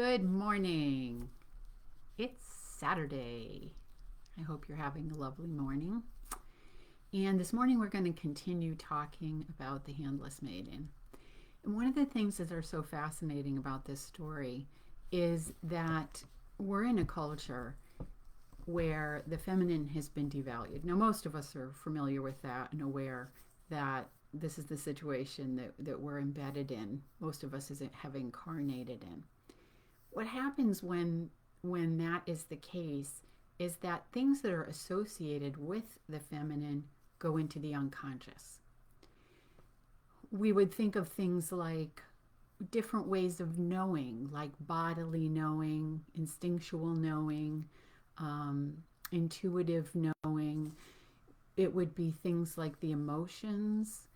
Good morning. It's Saturday. I hope you're having a lovely morning. And this morning we're going to continue talking about the Handless Maiden. And one of the things that are so fascinating about this story is that we're in a culture where the feminine has been devalued. Now, most of us are familiar with that and aware that this is the situation that we're embedded in. Most of us have incarnated in. What happens when that is the case is that things that are associated with the feminine go into the unconscious. We would think of things like different ways of knowing, like bodily knowing, instinctual knowing, intuitive knowing. It would be things like the emotions,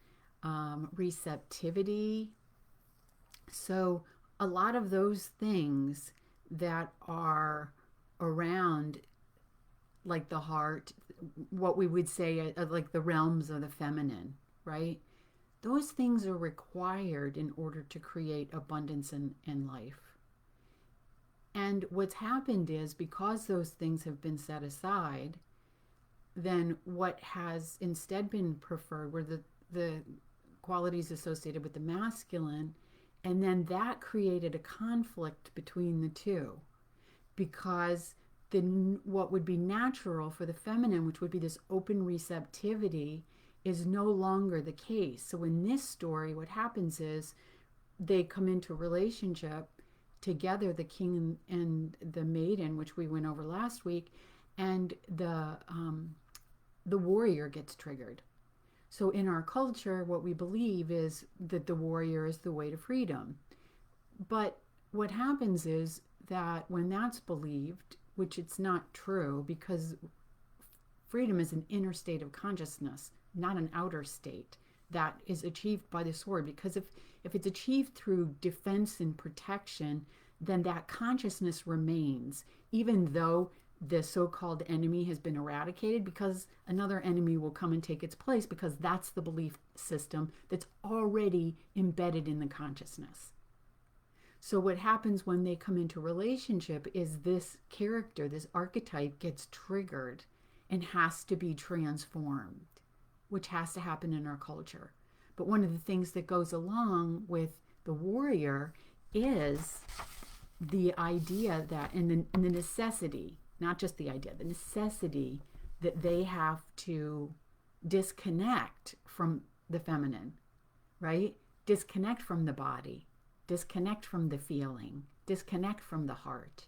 receptivity. So a lot of those things that are around, like the heart, what we would say like the realms of the feminine, right? Those things are required in order to create abundance in life. And what's happened is because those things have been set aside, then what has instead been preferred were the qualities associated with the masculine. And then that created a conflict between the two because what would be natural for the feminine, which would be this open receptivity, is no longer the case. So in this story, what happens is they come into a relationship together, the king and the maiden, which we went over last week, and the warrior gets triggered. So in our culture, what we believe is that the warrior is the way to freedom. But what happens is that when that's believed, which it's not true, because freedom is an inner state of consciousness, not an outer state that is achieved by the sword. Because if it's achieved through defense and protection, then that consciousness remains, even though the so-called enemy has been eradicated, because another enemy will come and take its place, because that's the belief system that's already embedded in the consciousness. So what happens when they come into relationship is this character, this archetype, gets triggered and has to be transformed, which has to happen in our culture. But one of the things that goes along with the warrior is the idea that, and the necessity, not just the idea, the necessity that they have to disconnect from the feminine, right? Disconnect from the body, disconnect from the feeling, disconnect from the heart.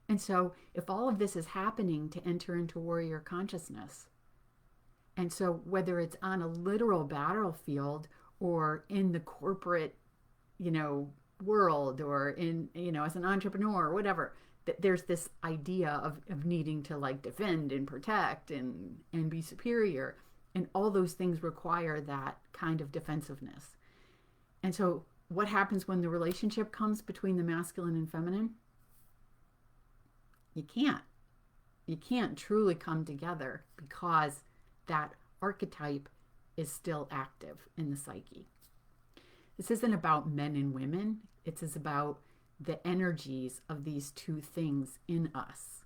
And so if all of this is happening to enter into warrior consciousness, and so whether it's on a literal battlefield or in the corporate, world, or in, as an entrepreneur or whatever, that there's this idea of needing to like defend and protect and be superior. And all those things require that kind of defensiveness. And so what happens when the relationship comes between the masculine and feminine? You can't truly come together because that archetype is still active in the psyche. This isn't about men and women. It's about the energies of these two things in us.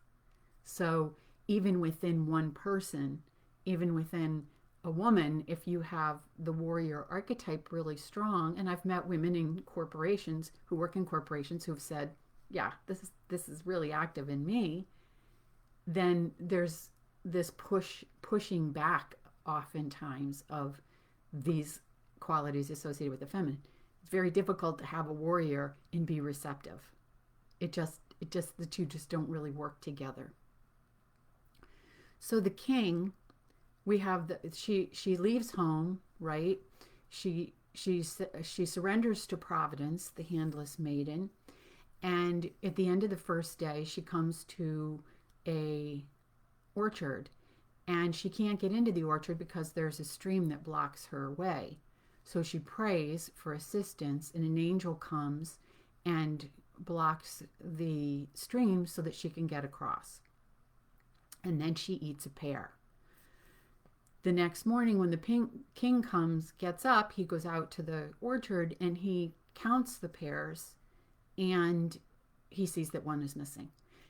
So even within one person, even within a woman, if you have the warrior archetype really strong, and I've met women in corporations who work in corporations who've said, yeah, this is really active in me, then there's this pushing back oftentimes of these qualities associated with the feminine. It's very difficult to have a warrior and be receptive. It just the two just don't really work together. So the king, we have she leaves home, right? She surrenders to Providence, the Handless Maiden, and at the end of the first day, she comes to a orchard, and she can't get into the orchard because there's a stream that blocks her way. So she prays for assistance, and an angel comes and blocks the stream so that she can get across. And then she eats a pear. The next morning, when the king gets up, he goes out to the orchard and he counts the pears, and he sees that one is missing.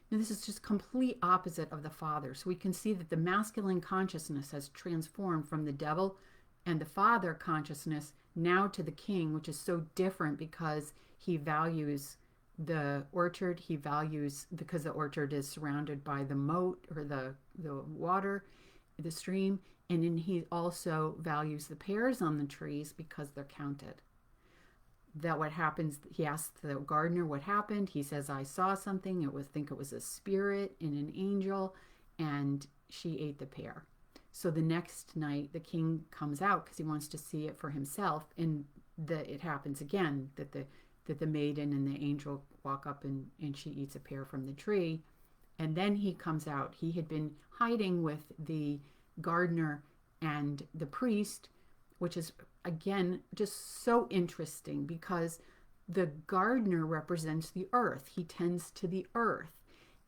Now, this is just complete opposite of the Father. So we can see that the masculine consciousness has transformed from the devil and the Father consciousness now to the king, which is so different because he values the orchard. He values, because the orchard is surrounded by the moat or the water, the stream. And then he also values the pears on the trees because they're counted. That what happens, he asks the gardener what happened. He says, I saw something. Think it was a spirit and an angel, and she ate the pear. So the next night, the king comes out because he wants to see it for himself. And it happens again that the maiden and the angel walk up and she eats a pear from the tree. And then he comes out. He had been hiding with the gardener and the priest, which is, again, just so interesting because the gardener represents the earth. He tends to the earth.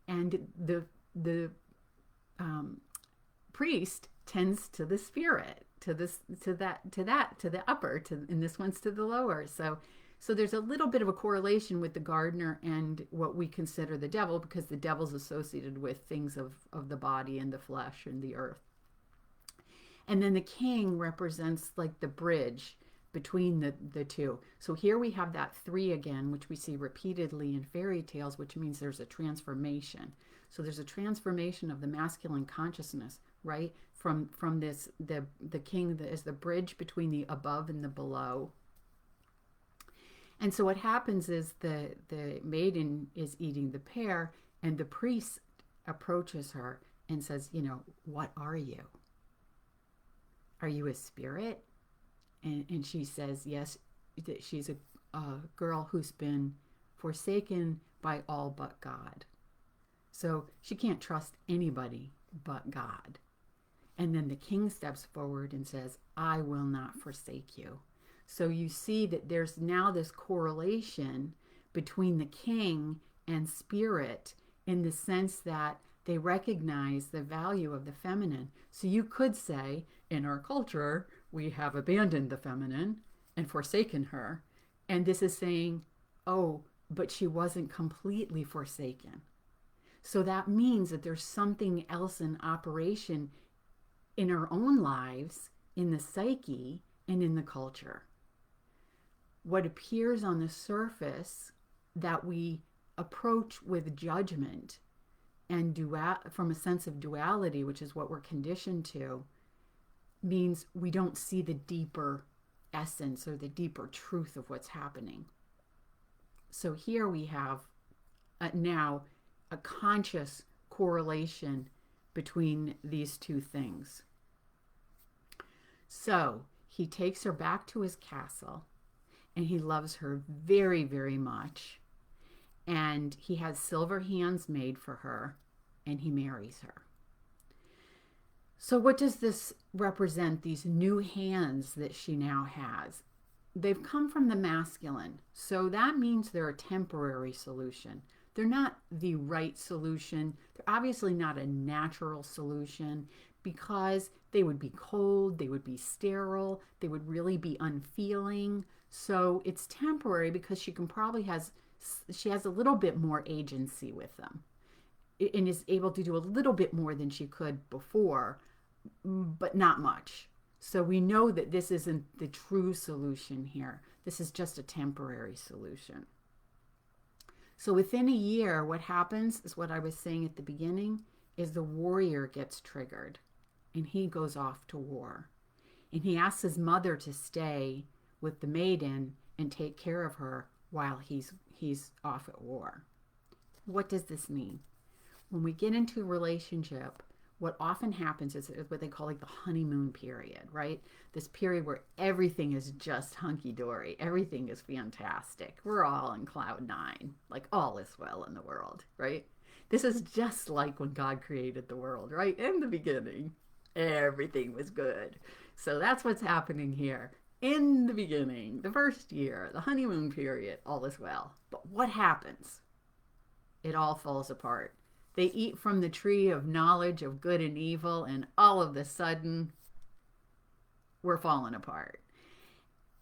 And the priest tends to the spirit, to the upper, and this one's to the lower. So there's a little bit of a correlation with the gardener and what we consider the devil, because the devil's associated with things of the body and the flesh and the earth. And then the king represents like the bridge between the two. So here we have that 3 again, which we see repeatedly in fairy tales, which means there's a transformation. So there's a transformation of the masculine consciousness, right? From this, the king is the bridge between the above and the below. And so what happens is the maiden is eating the pear, and the priest approaches her and says, what are you? Are you a spirit? And she says, yes, that she's a girl who's been forsaken by all but God. So she can't trust anybody but God. And then the king steps forward and says, I will not forsake you. So you see that there's now this correlation between the king and spirit in the sense that they recognize the value of the feminine. So you could say, in our culture, we have abandoned the feminine and forsaken her. And this is saying, oh, but she wasn't completely forsaken. So that means that there's something else in operation in our own lives, in the psyche, and in the culture. What appears on the surface that we approach with judgment and from a sense of duality, which is what we're conditioned to, means we don't see the deeper essence or the deeper truth of what's happening. So here we have now a conscious correlation between these two things. So he takes her back to his castle, and he loves her very, very much. And he has silver hands made for her, and he marries her. So what does this represent, these new hands that she now has? They've come from the masculine. So that means they're a temporary solution. They're not the right solution. They're obviously not a natural solution, because they would be cold, they would be sterile, they would really be unfeeling. So it's temporary because she has a little bit more agency with them and is able to do a little bit more than she could before, but not much. So we know that this isn't the true solution here. This is just a temporary solution. So within a year, what happens is what I was saying at the beginning, is the warrior gets triggered and he goes off to war. And he asks his mother to stay with the maiden and take care of her while he's off at war. What does this mean? When we get into a relationship, what often happens is what they call like the honeymoon period, right? This period where everything is just hunky-dory. Everything is fantastic. We're all in cloud 9, like all is well in the world, right? This is just like when God created the world, right? In the beginning, everything was good. So that's what's happening here. In the beginning, the first year, the honeymoon period, all is well. But what happens? It all falls apart. They eat from the tree of knowledge of good and evil, and all of a sudden, we're falling apart.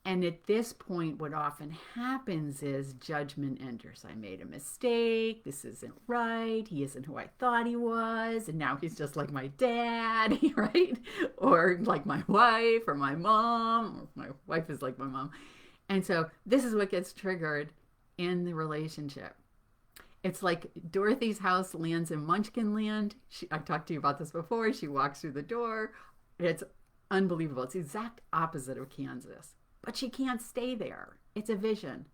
And at this point, what often happens is judgment enters. I made a mistake. This isn't right. He isn't who I thought he was. And now he's just like my dad, right? Or like my wife or my mom. Or my wife is like my mom. And so this is what gets triggered in the relationship. It's like Dorothy's house lands in Munchkin Land. I talked to you about this before. She walks through the door. It's unbelievable. It's the exact opposite of Kansas. But she can't stay there. It's a vision.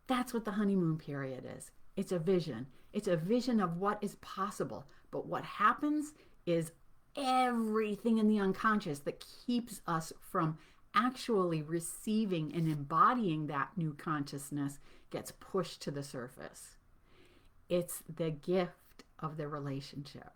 That's what the honeymoon period is. It's a vision. It's a vision of what is possible. But what happens is everything in the unconscious that keeps us from actually receiving and embodying that new consciousness gets pushed to the surface. It's the gift of the relationship.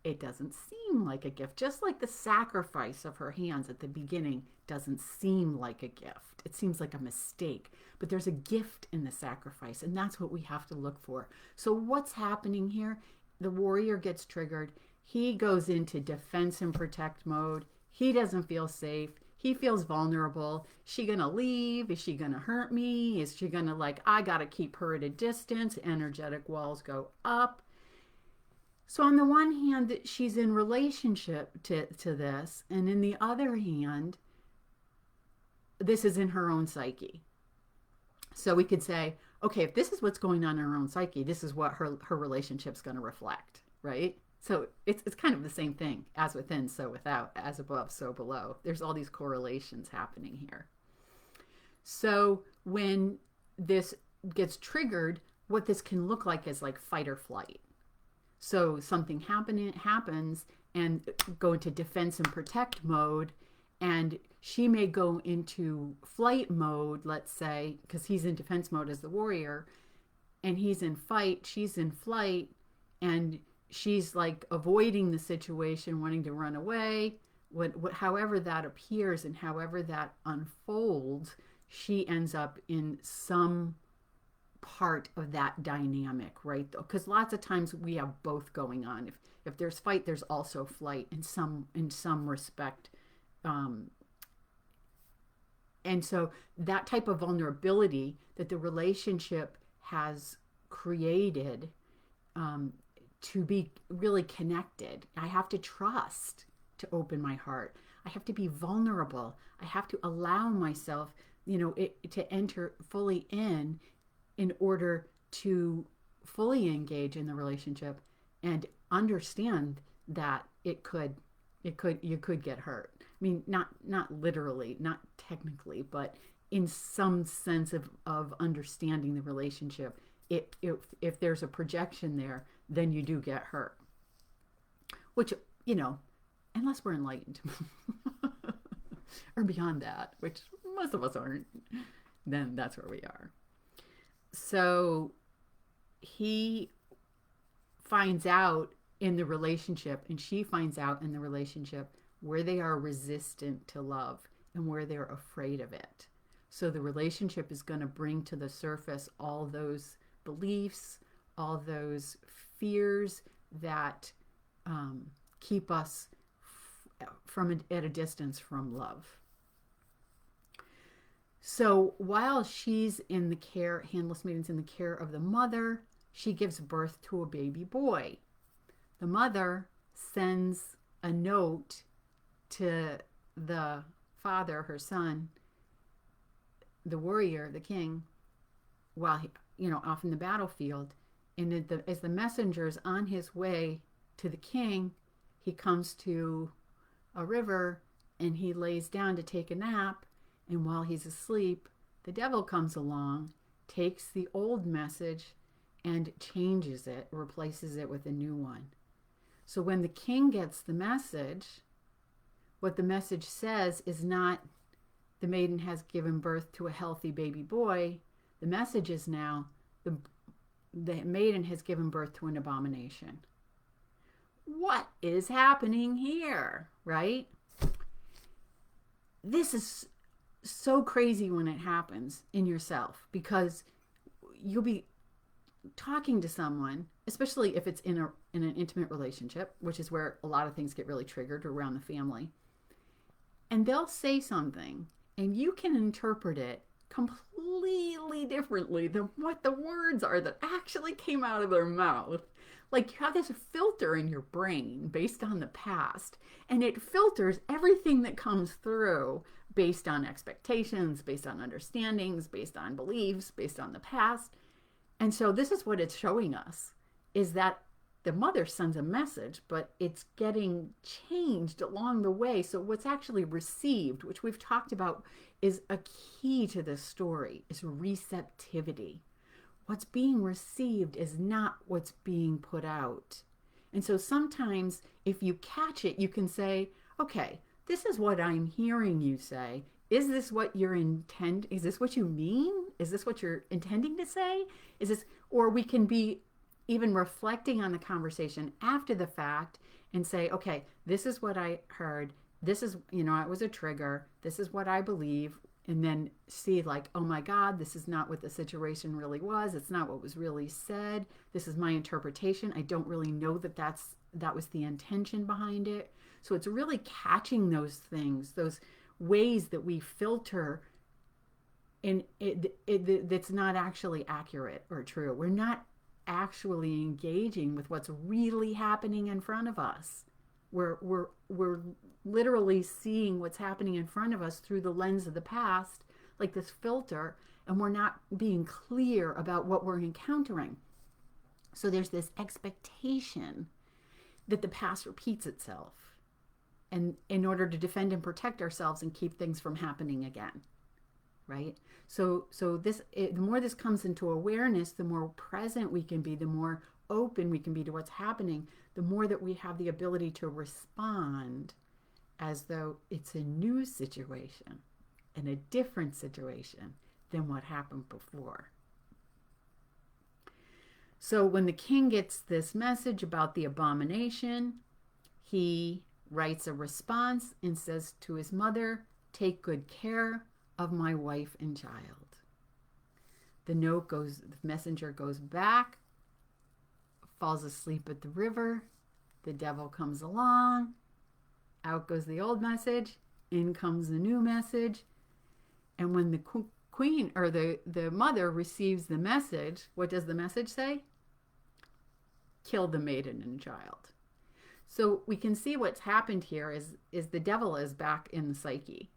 It doesn't seem like a gift, just like the sacrifice of her hands at the beginning doesn't seem like a gift. It seems like a mistake, but there's a gift in the sacrifice, and that's what we have to look for. So what's happening here? The warrior gets triggered. He goes into defense and protect mode. He doesn't feel safe. He feels vulnerable. Is she gonna leave? Is she gonna hurt me? Is she gonna I gotta keep her at a distance? Energetic walls go up. So on the one hand, she's in relationship to this, and in the other hand, this is in her own psyche. So we could say, okay, if this is what's going on in her own psyche, this is what her relationship's going to reflect, right? So it's kind of the same thing, as within, so without, as above, so below. There's all these correlations happening here. So when this gets triggered, what this can look like is like fight or flight. So something happens and go into defense and protect mode, and she may go into flight mode, let's say, because he's in defense mode as the warrior, and he's in fight, she's in flight, and she's like avoiding the situation, wanting to run away. However that appears and however that unfolds, she ends up in some part of that dynamic, right? Because lots of times we have both going on. If there's fight, there's also flight in some respect. And so that type of vulnerability that the relationship has created, to be really connected, I have to trust to open my heart. I have to be vulnerable. I have to allow myself, to enter fully in order to fully engage in the relationship and understand that you could get hurt. I mean, not literally, not technically, but in some sense of understanding the relationship. If there's a projection there, then you do get hurt. Which, unless we're enlightened or beyond that, which most of us aren't, then that's where we are. So he finds out in the relationship, and she finds out in the relationship, where they are resistant to love and where they're afraid of it. So the relationship is going to bring to the surface all those beliefs, all those fears that keep us at a distance from love. So while she's in the care, Handless Maiden's in the care of the mother, she gives birth to a baby boy. The mother sends a note to the father, her son, the warrior, the king, while off in the battlefield. And as the messenger is on his way to the king, he comes to a river and he lays down to take a nap. And while he's asleep, the devil comes along, takes the old message and changes it, replaces it with a new one. So when the king gets the message, what the message says is not the maiden has given birth to a healthy baby boy. The message is now the maiden has given birth to an abomination. What is happening here, right? This is so crazy when it happens in yourself, because you'll be talking to someone, especially if it's in an intimate relationship, which is where a lot of things get really triggered around the family, and they'll say something, And you can interpret it completely differently than what the words are that actually came out of their mouth. Like you have this filter in your brain based on the past, and it filters everything that comes through based on expectations, based on understandings, based on beliefs, based on the past. And so this is what it's showing us is that the mother sends a message, but it's getting changed along the way. So what's actually received, which we've talked about, is a key to this story, is receptivity. What's being received is not what's being put out. And so sometimes if you catch it, you can say, okay, this is what I'm hearing you say. Is this what you're intend? Is this what you mean? Is this what you're intending to say? Is this, or we can be even reflecting on the conversation after the fact and say, okay, this is what I heard. This is, it was a trigger. This is what I believe. And then see, like, oh my God, this is not what the situation really was. It's not what was really said. This is my interpretation. I don't really know that was the intention behind it. So it's really catching those things, those ways that we filter and that's not actually accurate or true. We're not actually engaging with what's really happening in front of us. We're literally seeing what's happening in front of us through the lens of the past, like this filter, and we're not being clear about what we're encountering. So there's this expectation that the past repeats itself, and in order to defend and protect ourselves and keep things from happening again. Right? So the more this comes into awareness, the more present we can be, the more open we can be to what's happening, the more that we have the ability to respond as though it's a new situation and a different situation than what happened before. So when the king gets this message about the abomination, he writes a response and says to his mother, "Take good care of my wife and child." The messenger goes back, falls asleep at the river. The devil comes along. Out goes the old message. In comes the new message. And when the queen or the mother receives the message, what does the message say? Kill the maiden and child. So we can see what's happened here is the devil is back in the psyche.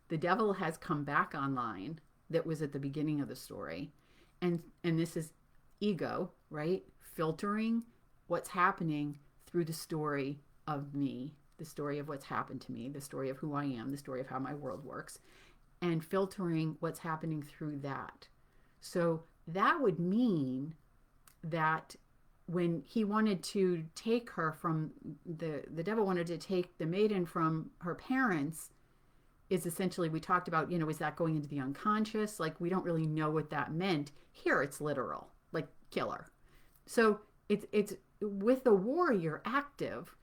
The devil has come back online that was at the beginning of the story. And this is ego, right? Filtering what's happening through the story of me, the story of what's happened to me, the story of who I am, the story of how my world works, and filtering what's happening through that. So that would mean that when he wanted to take her from the devil wanted to take the maiden from her parents, is essentially, we talked about, is that going into the unconscious? Like, we don't really know what that meant. Here it's literal, like killer. So it's with the warrior active,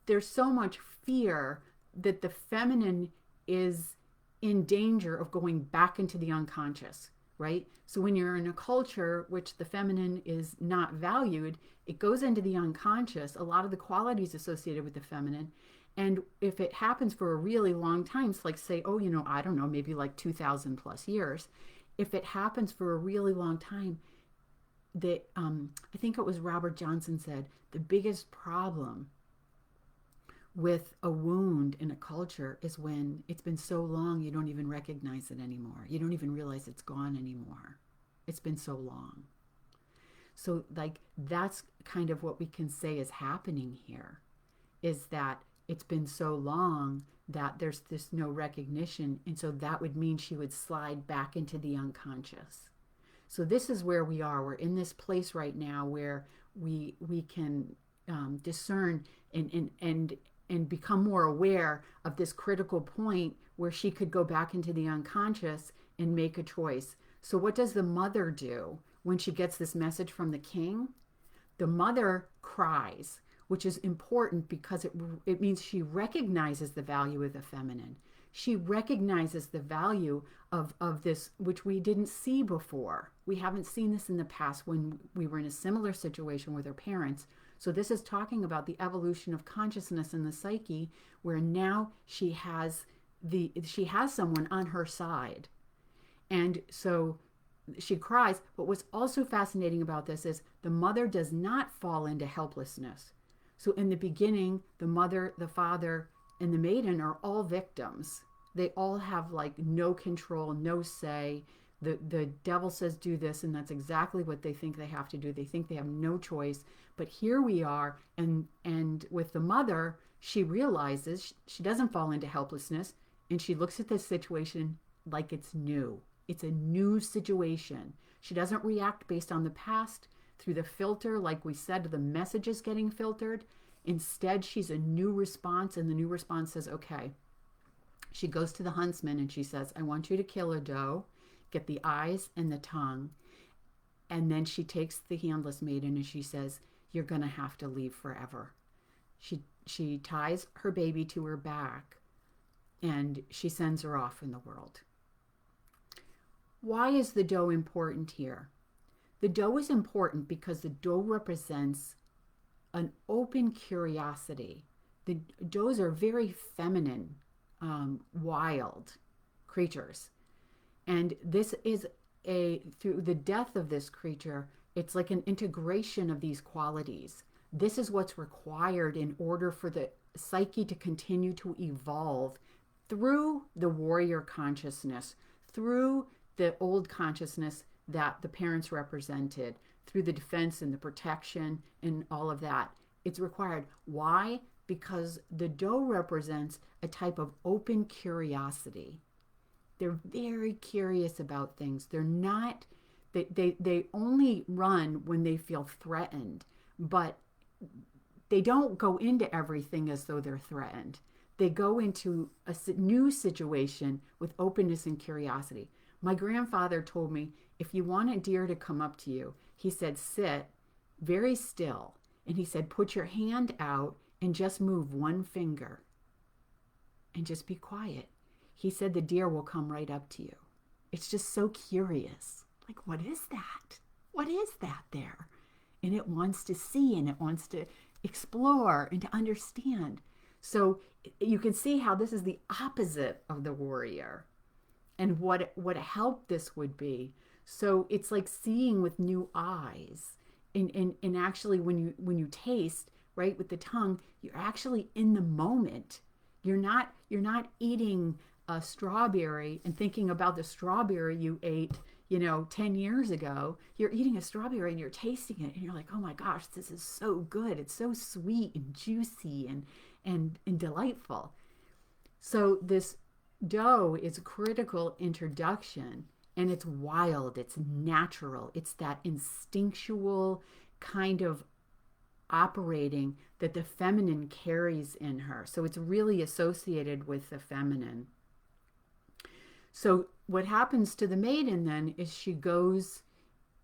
there's so much fear that the feminine is in danger of going back into the unconscious, right? So when you're in a culture which the feminine is not valued, it goes into the unconscious, a lot of the qualities associated with the feminine. And if it happens for a really long time, it's like, say, I don't know, maybe like 2,000 plus years. If it happens for a really long time, that I think it was Robert Johnson said, the biggest problem with a wound in a culture is when it's been so long you don't even recognize it anymore. You don't even realize it's gone anymore. It's been so long. So like that's kind of what we can say is happening here, is that it's been so long that there's this no recognition, and so that would mean she would slide back into the unconscious. So this is where we are. We're in this place right now where we can discern and become more aware of this critical point where she could go back into the unconscious and make a choice. So what does the mother do when she gets this message from the king? The mother cries, which is important because it means she recognizes the value of the feminine. She recognizes the value of this, which we didn't see before. We haven't seen this in the past when we were in a similar situation with our parents. So this is talking about the evolution of consciousness in the psyche, where now she has she has someone on her side. And so she cries. But what's also fascinating about this is the mother does not fall into helplessness. So in the beginning, the mother, the father, and the maiden are all victims. They all have like no control, no say. The devil says do this, and that's exactly what they think they have to do. They think they have no choice. But here we are, and with the mother, she realizes she doesn't fall into helplessness, and she looks at this situation like it's new. It's a new situation. She doesn't react based on the past through the filter, like we said, the message is getting filtered. Instead, she's a new response, and the new response says, okay. She goes to the huntsman and she says, I want you to kill a doe, get the eyes and the tongue. And then she takes the handless maiden and she says, you're going to have to leave forever. She ties her baby to her back and she sends her off in the world. Why is the doe important here? The doe is important because the doe represents an open curiosity. The does are very feminine, wild creatures. And this is through the death of this creature, it's like an integration of these qualities. This is what's required in order for the psyche to continue to evolve through the warrior consciousness, through the old consciousness that the parents represented, through the defense and the protection and all of that. It's required. Why? Because the doe represents a type of open curiosity. They're very curious about things. They're not, they only run when they feel threatened, but they don't go into everything as though they're threatened. They go into a new situation with openness and curiosity. My grandfather told me, if you want a deer to come up to you, he said, sit very still. And he said, put your hand out and just move one finger and just be quiet. He said the deer will come right up to you. It's just so curious. Like, what is that? What is that there? And it wants to see and it wants to explore and to understand. So you can see how this is the opposite of the warrior and what help this would be. So it's like seeing with new eyes. And actually when you taste, right, with the tongue, you're actually in the moment. You're not eating a strawberry and thinking about the strawberry you ate, 10 years ago. You're eating a strawberry and you're tasting it and you're like, oh my gosh, this is so good. It's so sweet and juicy and delightful. So this doe is a critical introduction, and it's wild, it's natural, it's that instinctual kind of operating that the feminine carries in her. So it's really associated with the feminine. So what happens to the maiden then is she goes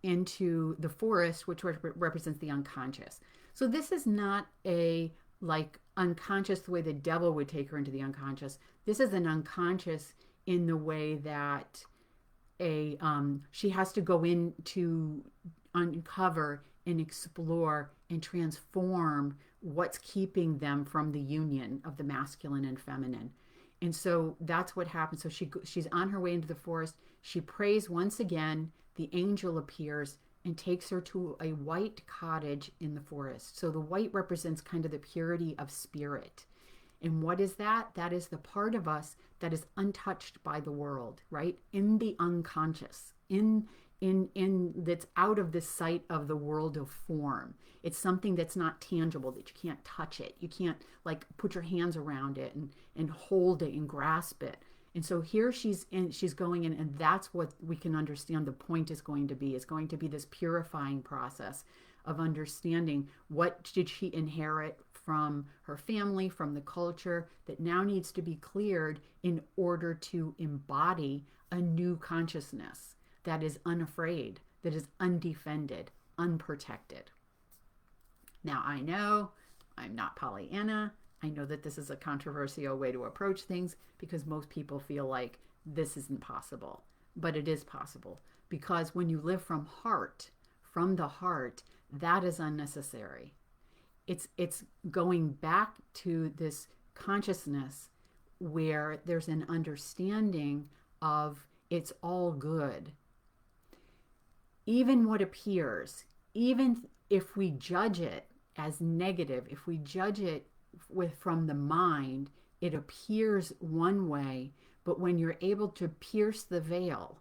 into the forest, which represents the unconscious. So this is not a like unconscious the way the devil would take her into the unconscious. This is an unconscious in the way that she has to go in to uncover and explore and transform what's keeping them from the union of the masculine and feminine. And so that's what happens. So she's on her way into the forest. She prays once again. The angel appears and takes her to a white cottage in the forest. So the white represents kind of the purity of spirit. And what is that? That is the part of us that is untouched by the world, right? In the unconscious, in that's out of the sight of the world of form. It's something that's not tangible, that you can't touch it. You can't like put your hands around it and hold it and grasp it. And so here she's going in, and that's what we can understand the point is going to be. It's going to be this purifying process of understanding what did she inherit from her family, from the culture, that now needs to be cleared in order to embody a new consciousness that is unafraid, that is undefended, unprotected. Now, I know I'm not Pollyanna. I know that this is a controversial way to approach things because most people feel like this isn't possible. But it is possible, because when you live from the heart, that is unnecessary. It's going back to this consciousness where there's an understanding of it's all good. Even what appears, even if we judge it as negative, if we judge it from the mind, it appears one way, but when you're able to pierce the veil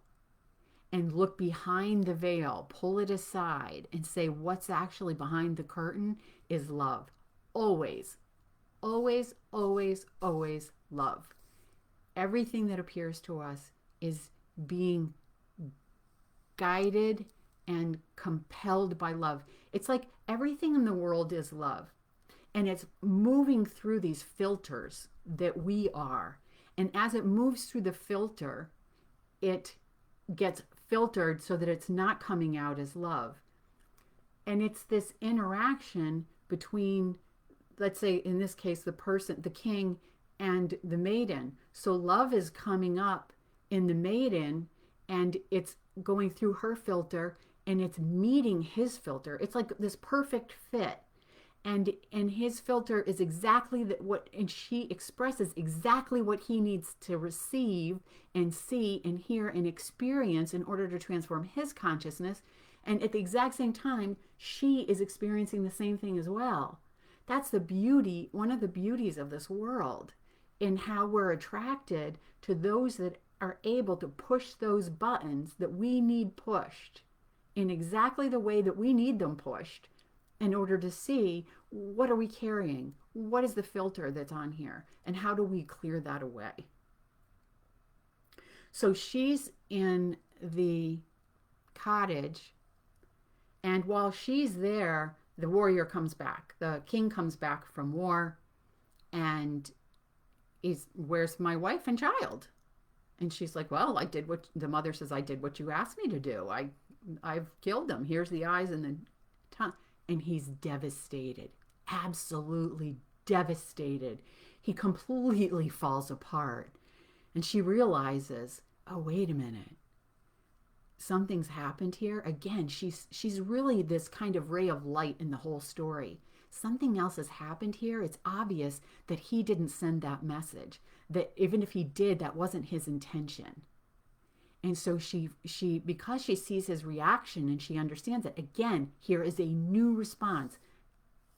and look behind the veil, pull it aside and say what's actually behind the curtain is love. Always, always, always, always love. Everything that appears to us is being guided and compelled by love. It's like everything in the world is love. And it's moving through these filters that we are. And as it moves through the filter, it gets filtered so that it's not coming out as love. And it's this interaction between, let's say in this case, the person, the king, and the maiden. So love is coming up in the maiden, and it's going through her filter, and it's meeting his filter. It's like this perfect fit. And his filter is exactly what, and she expresses exactly what he needs to receive and see and hear and experience in order to transform his consciousness. And at the exact same time, she is experiencing the same thing as well. That's the beauty, one of the beauties of this world, in how we're attracted to those that are able to push those buttons that we need pushed in exactly the way that we need them pushed, in order to see what are we carrying, what is the filter that's on here, and how do we clear that away. So she's in the cottage, and while she's there, the warrior comes back. The king comes back from war, and he's, where's my wife and child? And she's like, well, I did what the mother says, I did what you asked me to do. I've killed them. Here's the eyes and the tongue. And he's devastated, absolutely devastated. He completely falls apart. And she realizes, oh, wait a minute. Something's happened here. Again, she's really this kind of ray of light in the whole story. Something else has happened here. It's obvious that he didn't send that message, that even if he did, that wasn't his intention. And so she because she sees his reaction and she understands it, again, here is a new response,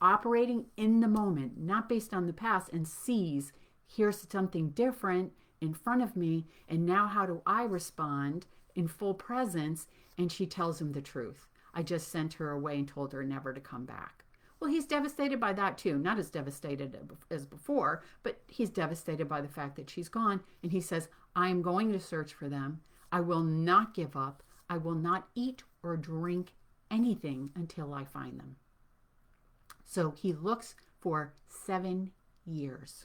operating in the moment, not based on the past, and sees, here's something different in front of me, and now how do I respond in full presence? And she tells him the truth. I just sent her away and told her never to come back. Well, he's devastated by that too. Not as devastated as before, but he's devastated by the fact that she's gone. And he says, I'm going to search for them. I will not give up. I will not eat or drink anything until I find them. So he looks for 7 years.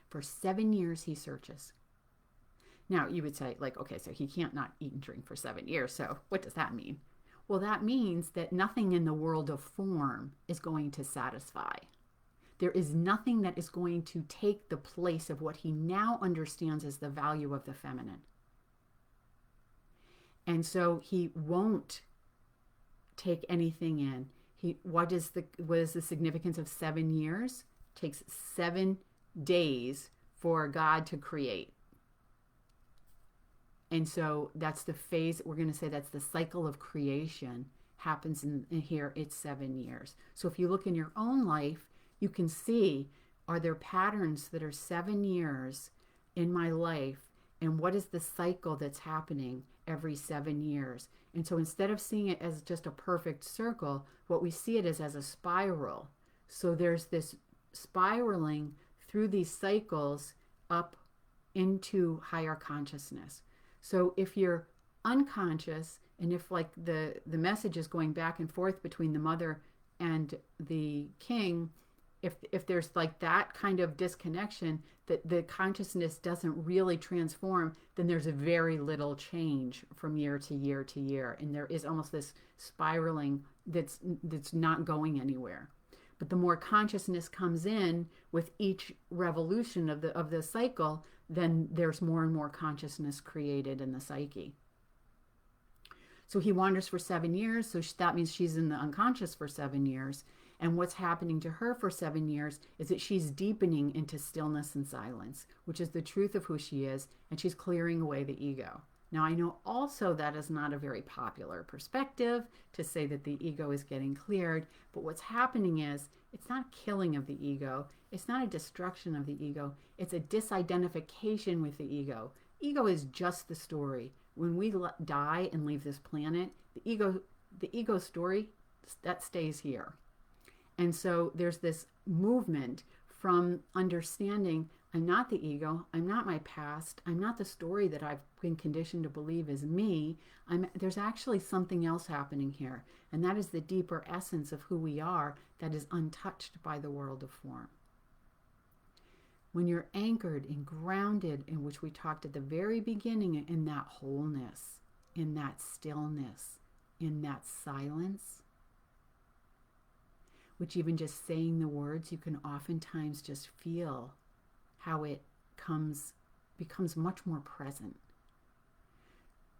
For 7 years he searches. Now you would say, like, okay, so he can't not eat and drink for 7 years. So what does that mean? Well, that means that nothing in the world of form is going to satisfy. There is nothing that is going to take the place of what he now understands as the value of the feminine. And so he won't take anything in. What is the significance of 7 years? It takes 7 days for God to create. And so that's the phase, we're going to say that's the cycle of creation happens in here, it's 7 years. So if you look in your own life, you can see, are there patterns that are 7 years in my life? And what is the cycle that's happening every 7 years? And so instead of seeing it as just a perfect circle, what we see it as a spiral. So there's this spiraling through these cycles up into higher consciousness. So if you're unconscious, and if like the message is going back and forth between the mother and the king, if there's like that kind of disconnection, that the consciousness doesn't really transform, then there's a very little change from year to year to year. And there is almost this spiraling that's not going anywhere. But the more consciousness comes in with each revolution of the cycle, then there's more and more consciousness created in the psyche. So he wanders for 7 years. So that means she's in the unconscious for 7 years. And what's happening to her for 7 years is that she's deepening into stillness and silence, which is the truth of who she is, and she's clearing away the ego. Now, I know also that is not a very popular perspective to say that the ego is getting cleared, but what's happening is it's not a killing of the ego, it's not a destruction of the ego, it's a disidentification with the ego. Ego is just the story. When we die and leave this planet, the ego story, that stays here. And so there's this movement from understanding I'm not the ego, I'm not my past, I'm not the story that I've been conditioned to believe is me. There's actually something else happening here, and that is the deeper essence of who we are that is untouched by the world of form. When you're anchored and grounded, in which we talked at the very beginning, in that wholeness, in that stillness, in that silence, which even just saying the words, you can oftentimes just feel how it becomes much more present.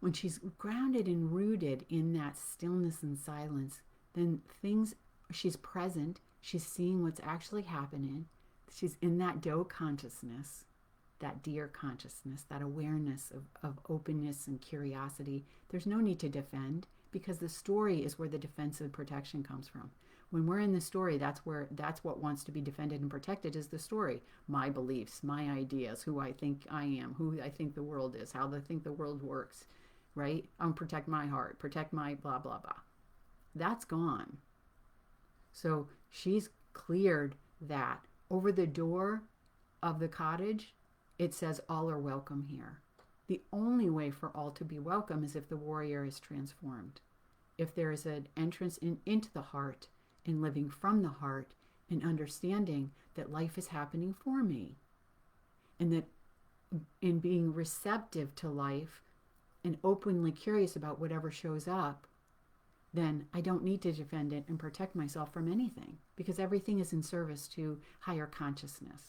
When she's grounded and rooted in that stillness and silence, then she's present, she's seeing what's actually happening, she's in that doe consciousness, that deer consciousness, that awareness of openness and curiosity. There's no need to defend, because the story is where the defensive protection comes from. When we're in the story, that's what wants to be defended and protected, is the story. My beliefs, my ideas, who I think I am, who I think the world is, how I think the world works, right? I'm gonna protect my heart, protect my blah, blah, blah. That's gone. So she's cleared that. Over the door of the cottage, it says all are welcome here. The only way for all to be welcome is if the warrior is transformed. If there is an entrance into the heart, and living from the heart, and understanding that life is happening for me, and that in being receptive to life and openly curious about whatever shows up, then I don't need to defend it and protect myself from anything, because everything is in service to higher consciousness.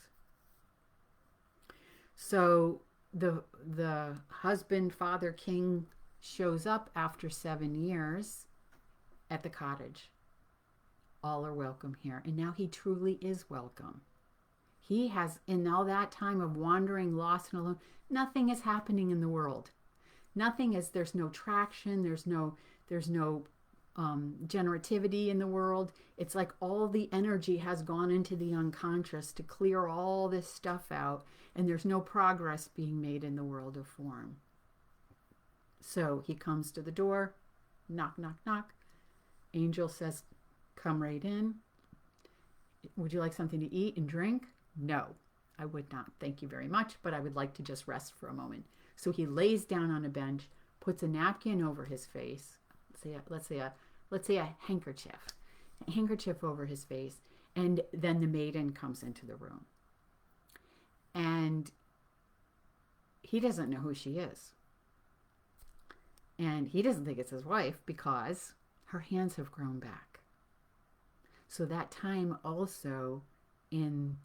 So the husband, father, king shows up after 7 years at the cottage. All are welcome here. And now he truly is welcome. He has, in all that time of wandering, lost, and alone, nothing is happening in the world. There's no traction, there's no generativity in the world. It's like all the energy has gone into the unconscious to clear all this stuff out, and there's no progress being made in the world of form. So he comes to the door, knock, knock, knock. Angel says, come right in. Would you like something to eat and drink? No, I would not. Thank you very much, but I would like to just rest for a moment. So he lays down on a bench, puts a napkin over his face. Let's say a handkerchief over his face, and then the maiden comes into the room. And he doesn't know who she is. And he doesn't think it's his wife, because her hands have grown back. So that time also in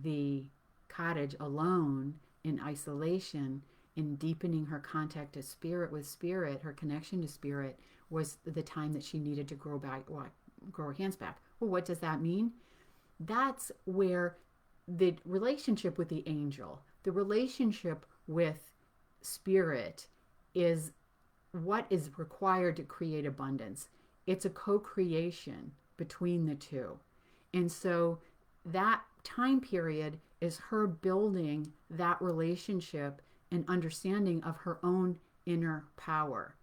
the cottage alone, in isolation, in deepening her contact to spirit with spirit, her connection to spirit, was the time that she needed to grow her hands back. Well, what does that mean? That's where the relationship with the angel, the relationship with spirit, is what is required to create abundance. It's a co-creation between the two. And so that time period is her building that relationship and understanding of her own inner power.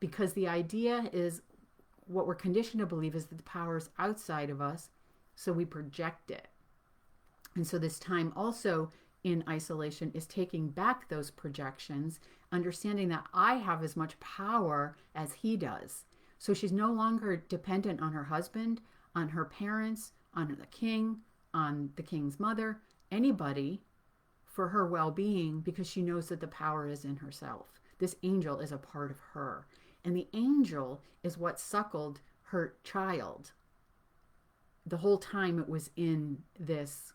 Because the idea is, what we're conditioned to believe is that the power is outside of us, so we project it. And so this time also in isolation is taking back those projections, understanding that I have as much power as he does. So she's no longer dependent on her husband, on her parents, on the king, on the king's mother, anybody, for her well-being, because she knows that the power is in herself. This angel is a part of her. And the angel is what suckled her child the whole time it was in this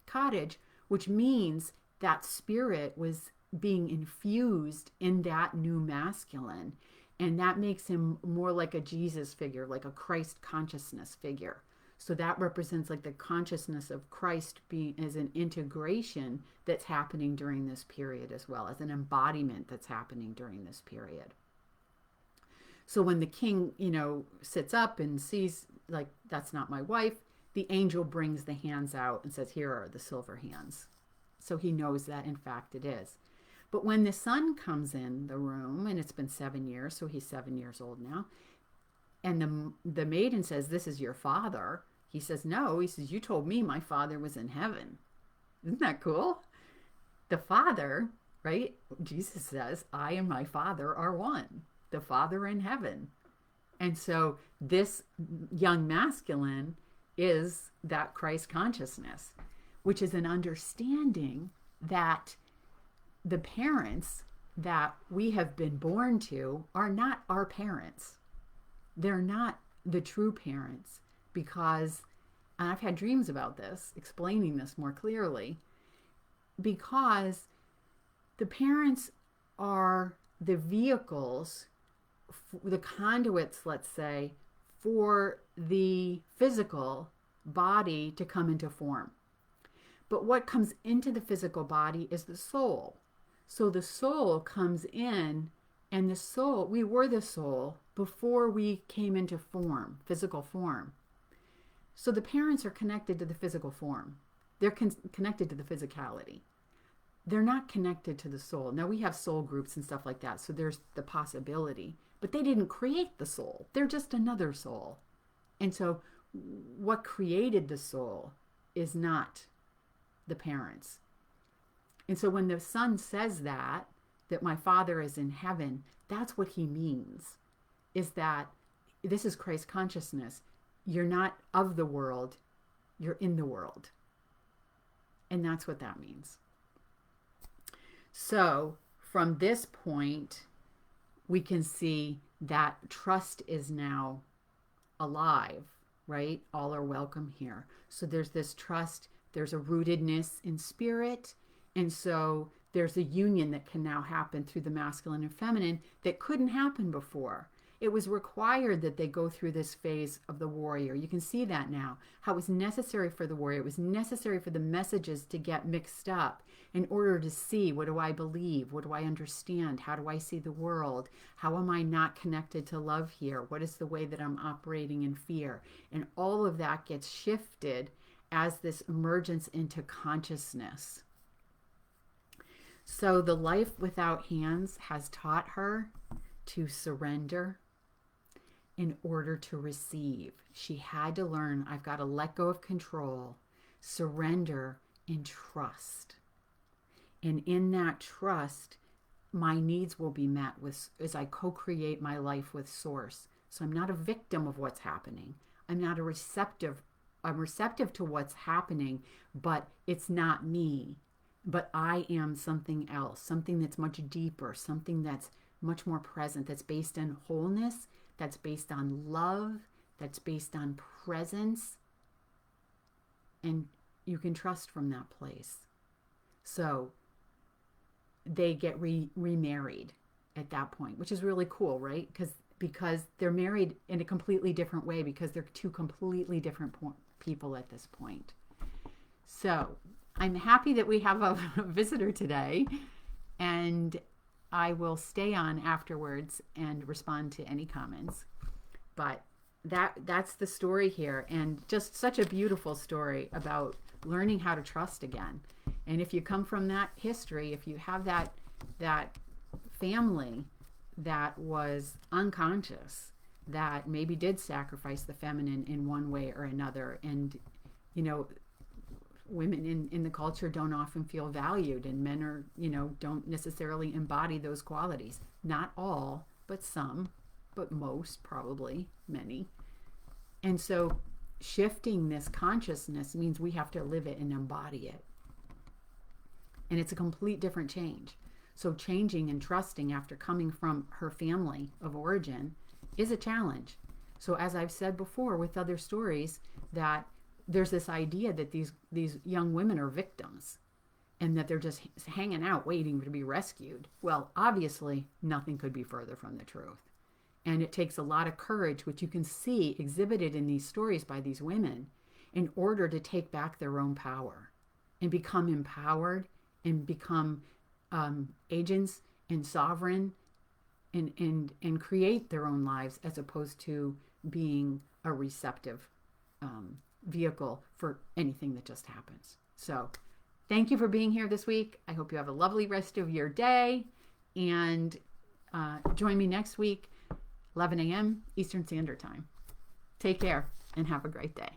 cottage, which means that spirit was being infused in that new masculine. And that makes him more like a Jesus figure, like a Christ consciousness figure. So that represents like the consciousness of Christ being as an integration that's happening during this period, as well as an embodiment that's happening during this period. So when the king, sits up and sees, like, that's not my wife, the angel brings the hands out and says, here are the silver hands. So he knows that, in fact, it is. But when the son comes in the room, and it's been 7 years, so he's 7 years old now, and the maiden says, this is your father. He says, no. He says, you told me my father was in heaven. Isn't that cool? The father, right? Jesus says, I and my father are one. The father in heaven. And so this young masculine is that Christ consciousness, which is an understanding that the parents that we have been born to are not our parents. They're not the true parents, because, and I've had dreams about this, explaining this more clearly, because the parents are the vehicles, the conduits, let's say, for the physical body to come into form. But what comes into the physical body is the soul. So the soul comes in, and the soul, we were the soul before we came into form, physical form. So the parents are connected to the physical form. They're connected to the physicality. They're not connected to the soul. Now, we have soul groups and stuff like that, so there's the possibility. But they didn't create the soul. They're just another soul. And so what created the soul is not the parents. And so when the son says that my father is in heaven, that's what he means, is that this is Christ consciousness. You're not of the world, you're in the world. And that's what that means. So from this point, we can see that trust is now alive, right? All are welcome here. So there's this trust, there's a rootedness in spirit, and so there's a union that can now happen through the masculine and feminine that couldn't happen before. It was required that they go through this phase of the warrior. You can see that now, how it was necessary for the warrior. It was necessary for the messages to get mixed up in order to see, what do I believe? What do I understand? How do I see the world? How am I not connected to love here? What is the way that I'm operating in fear? And all of that gets shifted as this emergence into consciousness. So the life without hands has taught her to surrender in order to receive. She had to learn, I've got to let go of control, surrender, and trust. And in that trust, my needs will be met with, as I co-create my life with Source. So I'm not a victim of what's happening. I'm receptive to what's happening, but it's not me. But I am something else, something that's much deeper, something that's much more present, that's based on wholeness, that's based on love, that's based on presence. And you can trust from that place. So they get remarried at that point, which is really cool, right? Because they're married in a completely different way, because they're two completely different people at this point. So I'm happy that we have a visitor today, and I will stay on afterwards and respond to any comments. But that's the story here, and just such a beautiful story about learning how to trust again. And if you come from that history, if you have that family that was unconscious, that maybe did sacrifice the feminine in one way or another, and women in the culture don't often feel valued, and men are, don't necessarily embody those qualities. Not all, but some, but most, probably many. And so shifting this consciousness means we have to live it and embody it. And it's a complete different change. So changing and trusting after coming from her family of origin is a challenge. So as I've said before with other stories, that there's this idea that these young women are victims and that they're just hanging out waiting to be rescued. Well, obviously, nothing could be further from the truth. And it takes a lot of courage, which you can see exhibited in these stories by these women, in order to take back their own power and become empowered and become agents and sovereign and create their own lives, as opposed to being a receptive vehicle for anything that just happens. So thank you for being here this week. I hope you have a lovely rest of your day, and join me next week, 11 a.m. Eastern Standard Time. Take care and have a great day.